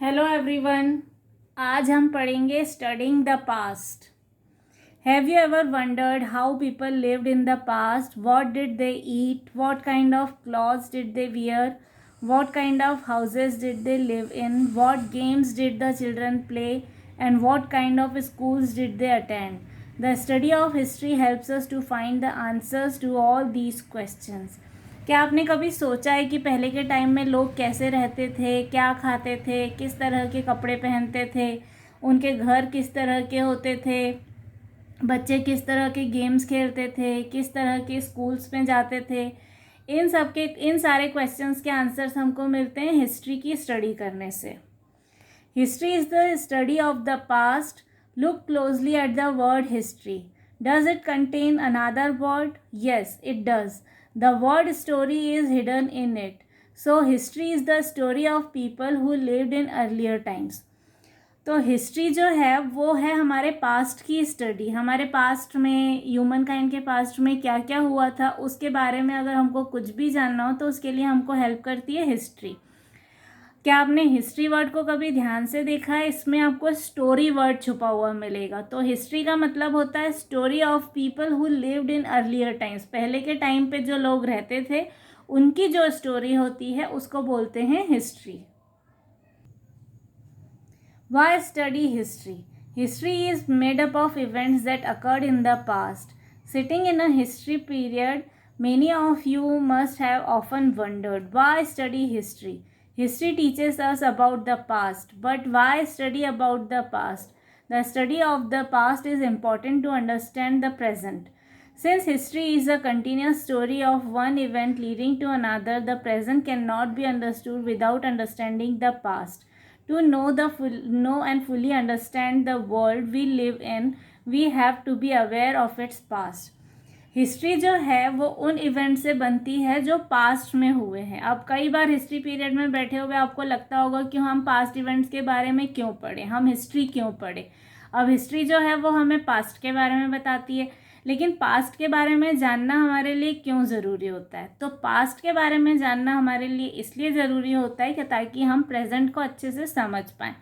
Hello everyone. आज हम पढ़ेंगे studying the past. Have you ever wondered how people lived in the past? What did they eat? What kind of clothes did they wear? What kind of houses did they live in? What games did the children play? And what kind of schools did they attend? The study of history helps us to find the answers to all these questions. क्या आपने कभी सोचा है कि पहले के time में लोग कैसे रहते थे, क्या खाते थे, किस तरह के कपड़े पहनते थे, उनके घर किस तरह के होते थे, बच्चे किस तरह के गेम्स खेलते थे, किस तरह के स्कूल्स में जाते थे? इन सारे क्वेश्चंस के आंसर्स हमको मिलते हैं हिस्ट्री की स्टडी करने से। History is the study of the past. Look closely at the word history. Does it contain another word? Yes, it does. The word story is hidden in it. So history is the story of people who lived in earlier times. तो history जो है वो है हमारे past की study. हमारे past में, human kind के पास्ट में क्या क्या हुआ था उसके बारे में अगर हमको कुछ भी जानना हो तो उसके लिए हमको हेल्प करती है हिस्ट्री। क्या आपने हिस्ट्री वर्ड को कभी ध्यान से देखा है? इसमें आपको स्टोरी वर्ड छुपा हुआ मिलेगा। तो हिस्ट्री का मतलब होता है story of people who lived in earlier times. पहले के टाइम पे जो लोग रहते थे उनकी जो स्टोरी होती है उसको बोलते हैं history. Why study history? History is made up of events that occurred in the past. Sitting in a history period, many of you must have often wondered, why study history? History teaches us about the past, but why study about the past? The study of the past is important to understand the present. Since history is a continuous story of one event leading to another, the present cannot be understood without understanding the past. To know and fully understand the world we live in, we have to be aware of its past. History जो है वो उन event से बनती है जो past में हुए हैं। अब कई बार हिस्ट्री पीरियड में बैठे हुए आपको लगता होगा कि हम पास्ट इवेंट्स के बारे में क्यों पढ़े, हम हिस्ट्री क्यों पढ़े। अब हिस्ट्री जो है वो हमें पास्ट के बारे में बताती है, लेकिन पास्ट के बारे में जानना हमारे लिए क्यों ज़रूरी होता है? तो पास्ट के बारे में जानना हमारे लिए इसलिए ज़रूरी होता है कि ताकि हम प्रेजेंट को अच्छे से समझ पाएँ।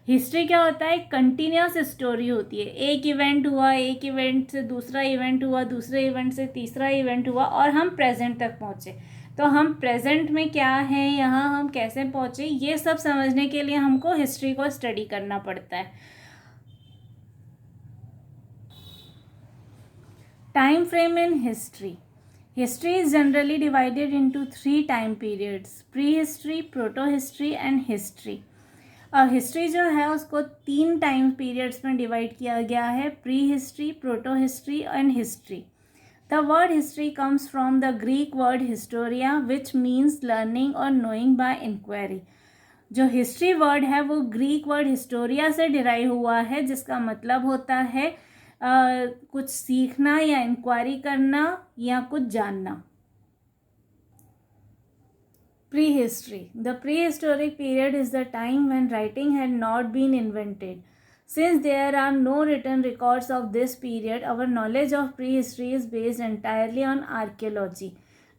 हिस्ट्री क्या होता है? कंटिन्यूस स्टोरी होती है। एक इवेंट हुआ, एक इवेंट से दूसरा इवेंट हुआ, दूसरे इवेंट से तीसरा इवेंट हुआ और हम प्रेजेंट तक पहुँचे। तो हम प्रेजेंट में क्या है, यहाँ हम कैसे पहुँचे, ये सब समझने के लिए हमको हिस्ट्री को स्टडी करना पड़ता है। Time frame in history. History is generally divided into 3 time periods: prehistory, proto-history and history. History जो है उसको 3 टाइम पीरियड्स में डिवाइड किया गया है: pre history, proto history and history. The word history comes from the Greek word Historia which means learning और knowing bye inquiry. जो history word है वो ग्रीक वर्ड हिस्टोरिया से डिराइव हुआ है, जिसका मतलब होता है कुछ सीखना या इंक्वायरी करना या कुछ जानना. Prehistory. The prehistoric period is the time when writing had not been invented. Since there are no written records of this period, our knowledge of prehistory is based entirely on archaeology.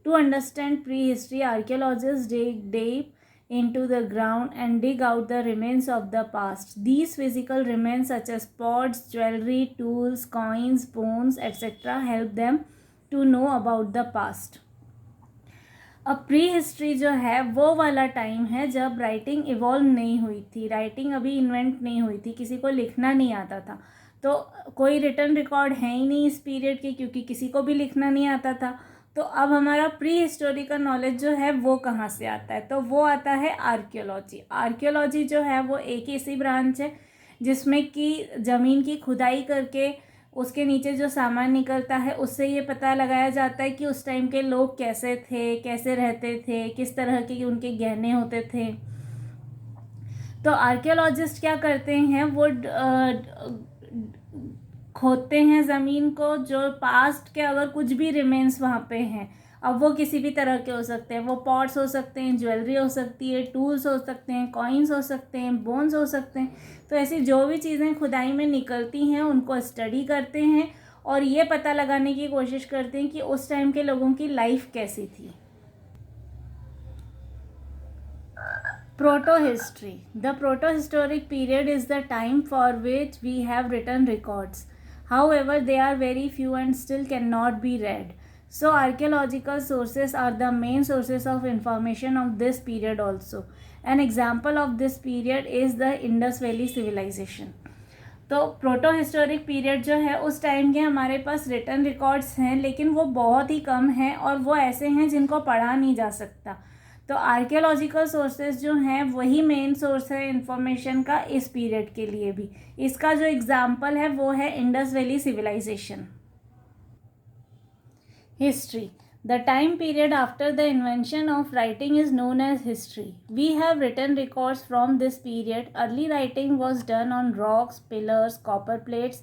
To understand prehistory, archaeologists dig deep into the ground and dig out the remains of the past. These physical remains such as pots, jewelry, tools, coins, bones, etc. help them to know about the past. अब pre history जो है वो वाला time है जब writing evolve नहीं हुई थी, राइटिंग अभी इन्वेंट नहीं हुई थी, किसी को लिखना नहीं आता था। तो कोई रिटर्न रिकॉर्ड है ही नहीं इस पीरियड के, क्योंकि किसी को भी लिखना नहीं आता था। तो अब हमारा प्री हिस्टोरिकल नॉलेज जो है वो कहाँ से आता है? तो वो आता है आर्कियोलॉजी. आर्कियोलॉजी जो है वो एक ऐसी ब्रांच है जिसमें कि ज़मीन की खुदाई करके उसके नीचे जो सामान निकलता है उससे ये पता लगाया जाता है कि उस टाइम के लोग कैसे थे, कैसे रहते थे, किस तरह के उनके गहने होते थे. तो आर्कियोलॉजिस्ट क्या करते हैं, वो खोदते हैं ज़मीन को, जो पास्ट के अगर कुछ भी रिमेन्स वहाँ पे हैं, अब वो किसी भी तरह के हो सकते हैं, वो पॉट्स हो सकते हैं, ज्वेलरी हो सकती है, टूल्स हो सकते हैं, कॉइन्स हो सकते हैं, बोन्स हो सकते हैं. तो ऐसी जो भी चीज़ें खुदाई में निकलती हैं उनको स्टडी करते हैं और ये पता लगाने की कोशिश करते हैं कि उस टाइम के लोगों की लाइफ कैसी थी. Protohistory. The protohistoric period is the time for which we have written records. However, they are very few and still cannot be read. So, archaeological sources are the main sources of information of this period also. An example of this period is the Indus Valley Civilization. तो proto historic period जो है उस time के हमारे पास return records हैं, लेकिन वो बहुत ही कम हैं और वो ऐसे हैं जिनको पढ़ा नहीं जा सकता. तो आर्कियोलॉजिकल सोर्सेज जो हैं वही मेन सोर्स है इंफॉर्मेशन का इस पीरियड के लिए भी. इसका जो एग्जाम्पल है वो है Indus valley civilisation. History. The time period after the invention of writing is known as history. We have written records from this period. Early writing was done on rocks, pillars, copper plates,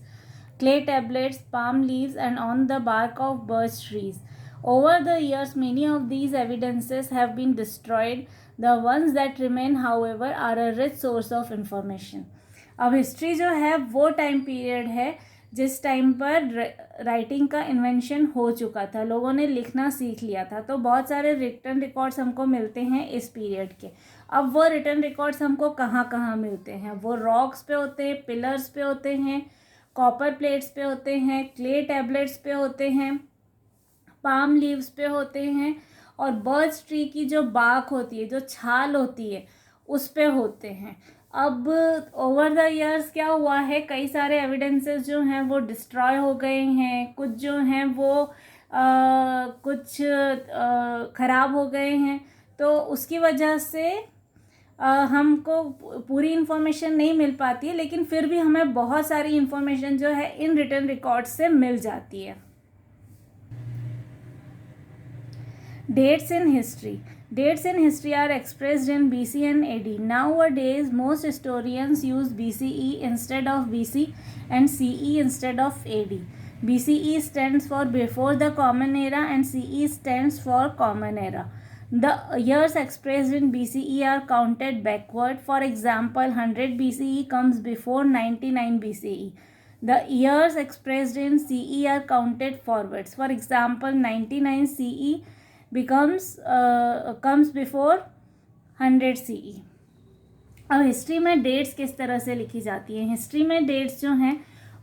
clay tablets, palm leaves, and on the bark of birch trees. Over the years, many of these evidences have been destroyed. The ones that remain, however, are a rich source of information. अब history जो है वो time period है जिस time पर writing का invention हो चुका था, लोगों ने लिखना सीख लिया था. तो बहुत सारे रिटर्न रिकॉर्ड्स हमको मिलते हैं इस पीरियड के. अब वो रिटर्न रिकॉर्ड्स हमको कहाँ कहाँ मिलते हैं? वो रॉक्स पे होते हैं, पिलर्स पे होते हैं, कॉपर प्लेट्स पे होते हैं, क्ले टैबलेट्स पे होते हैं, पाम लीव्स पे होते हैं, और बर्च ट्री की जो बाक होती है, जो छाल होती है, उस पे होते हैं. अब ओवर द इयर्स क्या हुआ है, कई सारे एविडेंसेस जो हैं वो डिस्ट्रॉय हो गए हैं, कुछ जो हैं वो कुछ ख़राब हो गए हैं. तो उसकी वजह से हमको पूरी इन्फॉर्मेशन नहीं मिल पाती है, लेकिन फिर भी हमें बहुत सारी इन्फॉर्मेशन जो है इन रिटन रिकॉर्ड से मिल जाती है. Dates in history. Dates in history are expressed in BC and AD. Nowadays, most historians use BCE instead of BC and CE instead of AD. BCE stands for before the Common Era and CE stands for Common Era. The years expressed in BCE are counted backward. For example, 100 BCE comes before 99 BCE. The years expressed in CE are counted forwards. For example, 99 CE comes before 100 CE. अब history में dates किस तरह से लिखी जाती हैं? History में dates जो हैं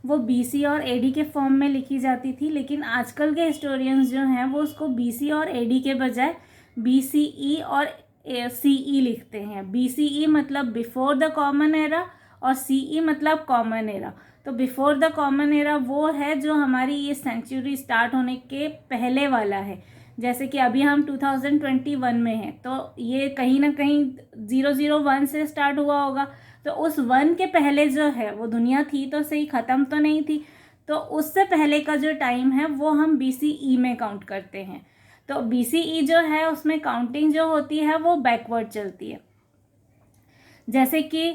वो BC और AD के फॉर्म में लिखी जाती थी, लेकिन आजकल के हिस्टोरियंस जो हैं वो उसको BC और AD के बजाय BCE और CE लिखते हैं. BCE मतलब बिफोर द कॉमन एरा और CE मतलब कॉमन एरा. तो बिफोर द कॉमन एरा वो है जो हमारी ये सेंचुरी स्टार्ट होने के पहले वाला है. जैसे कि अभी हम 2021 में हैं, तो ये कहीं ना कहीं 001 से स्टार्ट हुआ होगा. तो उस 1 के पहले जो है वो दुनिया थी तो सही, ख़त्म तो नहीं थी. तो उससे पहले का जो टाइम है वो हम BCE में काउंट करते हैं. तो BCE जो है उसमें काउंटिंग जो होती है वो बैकवर्ड चलती है. जैसे कि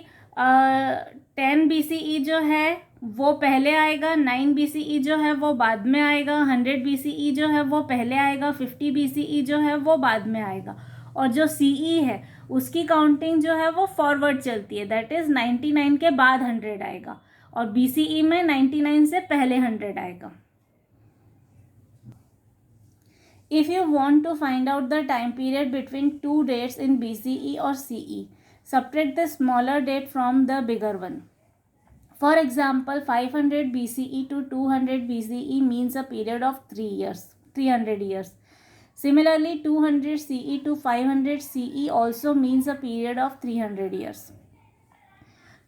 10 BCE जो है वो पहले आएगा, 9 BCE जो है वो बाद में आएगा, 100 BCE जो है वो पहले आएगा, 50 BCE जो है वो बाद में आएगा. और जो CE है उसकी काउंटिंग जो है वो फॉरवर्ड चलती है, दैट इज़ 99 के बाद 100 आएगा, और BCE में 99 से पहले 100 आएगा. If you want to find out the time period between two dates in BCE or CE, subtract the smaller date from the bigger one. For example, 500 BCE to 200 BCE means a period of 300 years. Similarly, 200 CE to 500 CE also means a period of 300 years.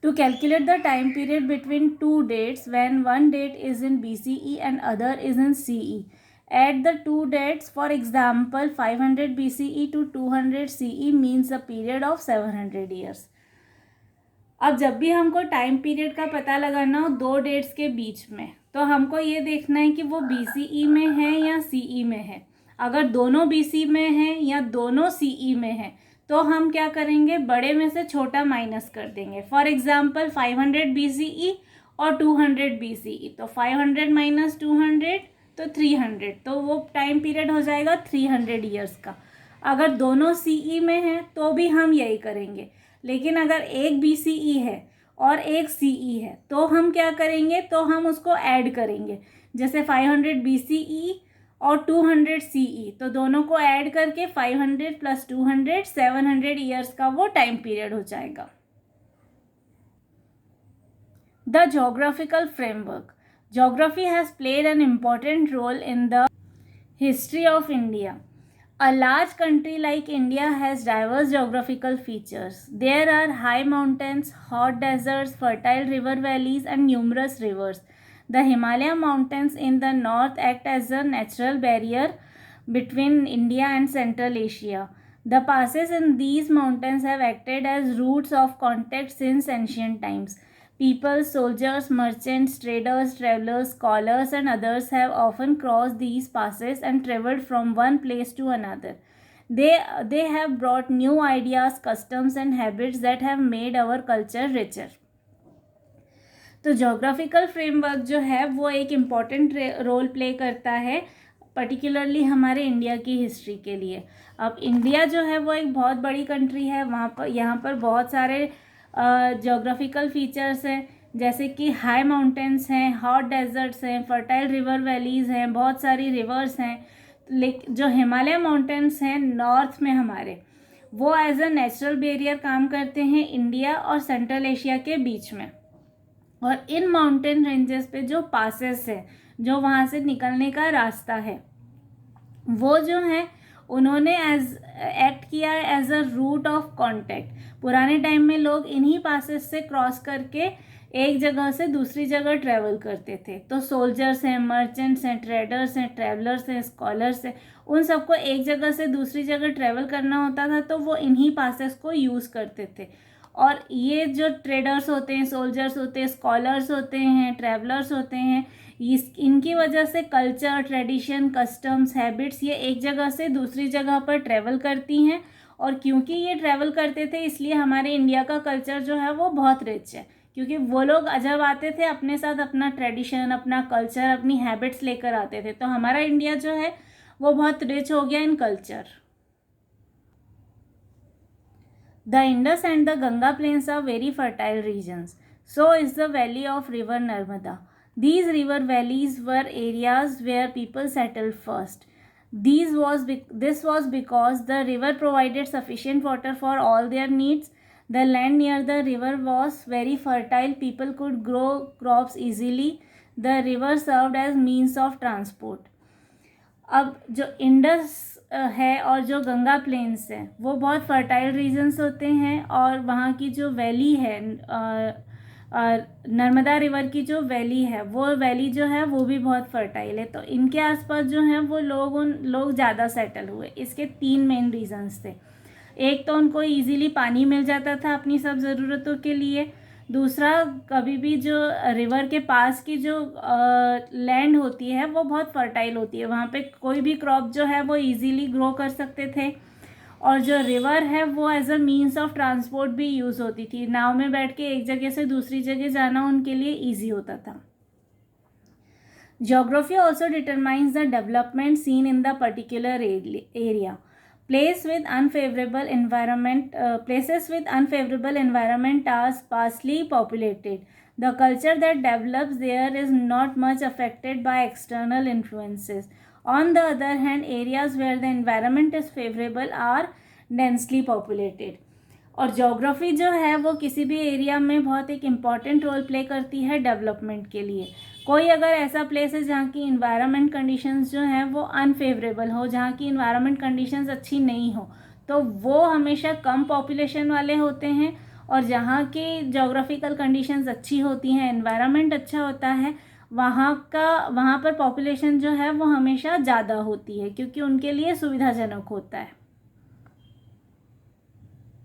To calculate the time period between two dates when one date is in BCE and other is in CE, add the two dates. For example, 500 BCE to 200 CE means a period of 700 years. अब जब भी हमको time period का पता लगाना हो दो dates के बीच में, तो हमको ये देखना है कि वो BCE में है या CE में है. अगर दोनों BC में है या दोनों CE में है तो हम क्या करेंगे, बड़े में से छोटा माइनस कर देंगे. फॉर एग्जाम्पल 500 BCE और 200 BCE, तो 500 माइनस 200 तो 300, तो वो टाइम पीरियड हो जाएगा 300 ईयर्स का. अगर दोनों CE में है तो भी हम यही करेंगे, लेकिन अगर एक BCE है और एक CE है तो हम क्या करेंगे, तो हम उसको ऐड करेंगे. जैसे 500 BCE और 200 CE, तो दोनों को ऐड करके 500 + 200 700 ईयर्स का वो टाइम पीरियड हो जाएगा। The geographical framework. Geography has played an important role in the history of India. A large country like India has diverse geographical features. There are high mountains, hot deserts, fertile river valleys, and numerous rivers. The Himalaya mountains in the north act as a natural barrier between India and Central Asia. The passes in these mountains have acted as routes of contact since ancient times. People, soldiers, merchants, traders, travelers, scholars, and others have often crossed these passes and traveled from one place to another. They have brought new ideas, customs, and habits that have made our culture richer. तो geographical framework जो है वो एक important role play करता है particularly हमारे India की history के लिए। अब इंडिया जो है वो एक बहुत बड़ी कंट्री है, वहाँ पर यहाँ पर बहुत सारे जोग्राफिकल फीचर्स हैं, जैसे कि हाई माउंटेन्स हैं, हॉट डेजर्ट्स हैं, फर्टाइल रिवर वैलीज़ हैं, बहुत सारी रिवर्स हैं। लेकिन जो हिमालय माउंटेन्स हैं नॉर्थ में हमारे, वो एज अ नेचुरल बैरियर काम करते हैं इंडिया और सेंट्रल एशिया के बीच में। और इन माउंटेन रेंजेस पे जो पासेस है, जो वहाँ से निकलने का रास्ता है, वो जो है उन्होंने एक्ट किया as a route of contact. पुराने टाइम में लोग इन्हीं पासेस से क्रॉस करके एक जगह से दूसरी जगह ट्रैवल करते थे। तो सोल्जर्स हैं, मर्चेंट्स हैं, ट्रेडर्स हैं, ट्रैवलर्स हैं, स्कॉलर्स हैं, उन सबको एक जगह से दूसरी जगह ट्रैवल करना होता था, तो वो इन्हीं पासेस को यूज़ करते थे। और ये जो ट्रेडर्स होते हैं, सोल्जर्स होते हैं, स्कॉलर्स होते हैं, ट्रैवलर्स होते हैं, इनकी वजह से कल्चर, ट्रेडिशन, कस्टम्स, हैबिट्स ये एक जगह से दूसरी जगह पर ट्रैवल करती हैं। और क्योंकि ये ट्रैवल करते थे इसलिए हमारे इंडिया का कल्चर जो है वो बहुत रिच है, क्योंकि वो लोग जब आते थे अपने साथ अपना ट्रेडिशन, अपना कल्चर, अपनी हैबिट्स लेकर आते थे। तो हमारा इंडिया जो है वो बहुत रिच हो गया in culture. The Indus and the Ganga plains are very fertile regions. So is the valley of river Narmada. These river valleys were areas where people settled first. This was because the river provided sufficient water for all their needs. The land near the river was very fertile. People could grow crops easily. The river served as means of transport. अब जो Indus है और जो Ganga planes है वो बहुत fertile regions होते हैं, और वहाँ की जो वैली है नर्मदा रिवर की जो वैली है, वो वैली जो है वो भी बहुत फर्टाइल है। तो इनके आसपास जो है वो लोग ज़्यादा सेटल हुए। इसके 3 मेन रीजन्स थे। एक तो उनको इजीली पानी मिल जाता था अपनी सब ज़रूरतों के लिए। दूसरा, कभी भी जो रिवर के पास की जो लैंड होती है वो बहुत फर्टाइल होती है, वहाँ पे कोई भी क्रॉप जो है वो इजीली ग्रो कर सकते थे। और जो रिवर है वो as a means of transport भी यूज़ होती थी। नाव में बैठ के एक जगह से दूसरी जगह जाना उनके लिए ईजी होता था। Geography also determines the development seen in the particular area. Places with unfavorable environment are sparsely populated. The culture that develops there is not much affected by external influences. On the other hand, areas where the environment is favorable are densely populated. और geography जो है वो किसी भी area में बहुत एक important role play करती है डेवलपमेंट के लिए। कोई अगर ऐसा प्लेस है जहाँ की इन्वायरमेंट कंडीशंस जो हैं वो अनफेवरेबल हो, जहाँ की इन्वायरमेंट कंडीशंस अच्छी नहीं हो, तो वो हमेशा कम पॉपुलेशन वाले होते हैं। और जहाँ की जोग्राफिकल कंडीशंस अच्छी होती हैं, इन्वायरमेंट अच्छा होता है, वहाँ पर पॉपुलेशन जो है वो हमेशा ज़्यादा होती है, क्योंकि उनके लिए सुविधाजनक होता है।